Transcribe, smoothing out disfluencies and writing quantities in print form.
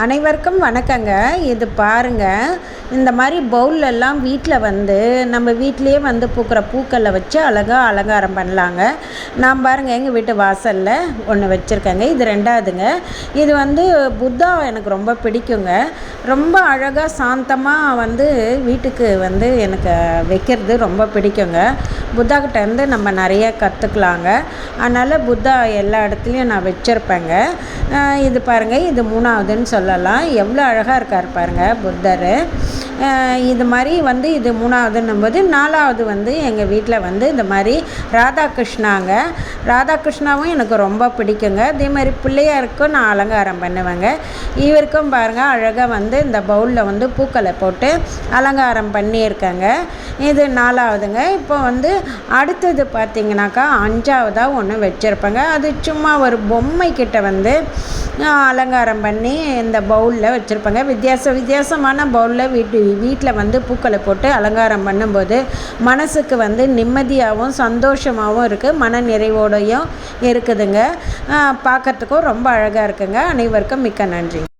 அனைவருக்கும் வணக்கங்க. இது பாருங்கள், இந்த மாதிரி பவுலெல்லாம் வீட்டில் வந்து நம்ம வீட்டிலையே வந்து பூக்கிற பூக்களை வச்சு அழகாக அலங்காரம் பண்ணலாங்க. நான் பாருங்கள் எங்கள் வீட்டு வாசலில் ஒன்று வச்சுருக்கேங்க. இது ரெண்டாவதுங்க. இது வந்து புத்தா எனக்கு ரொம்ப பிடிக்குங்க. ரொம்ப அழகாக சாந்தமாக வந்து வீட்டுக்கு வந்து எனக்கு வைக்கிறது ரொம்ப பிடிக்குங்க. புத்தாக்கிட்டேருந்து நம்ம நிறைய கற்றுக்கலாங்க. அதனால் புத்தா எல்லா இடத்துலையும் நான் வச்சுருப்பேங்க. இது பாருங்கள், இது மூணாவதுன்னு சொல்லலாம். எவ்வளோ அழகாக இருக்கார் பாருங்கள் புத்தர். இது மாதிரி வந்து இது மூணாவதுன்னும்போது நாலாவது வந்து எங்கள் வீட்டில் வந்து இந்த மாதிரி ராதாகிருஷ்ணாங்க. ராதாகிருஷ்ணாவும் எனக்கு ரொம்ப பிடிக்குங்க. அதே மாதிரி பிள்ளையாருக்கும் நான் அலங்காரம் பண்ணுவேங்க. இவருக்கும் பாருங்கள் அழகாக வந்து இந்த பவுலில் வந்து பூக்களை போட்டு அலங்காரம் பண்ணியிருக்கேங்க. இது நாலாவதுங்க. இப்போ வந்து அடுத்தது பார்த்திங்கனாக்கா அஞ்சாவதாக ஒன்று வச்சுருப்பேங்க. அது சும்மா ஒரு பொம்மைக்கிட்ட வந்து அலங்காரம் பண்ணி இந்த பவுலில் வச்சுருப்பேங்க. வித்தியாசமான பவுலில் வீட்டில் வந்து பூக்களை போட்டு அலங்காரம் பண்ணும்போது மனசுக்கு வந்து நிம்மதியாகவும் சந்தோஷமாகவும் இருக்குது, மன நிறைவோடையும் இருக்குதுங்க. பார்க்குறதுக்கும் ரொம்ப அழகாக இருக்குங்க. அனைவருக்கும் மிக்க நன்றி.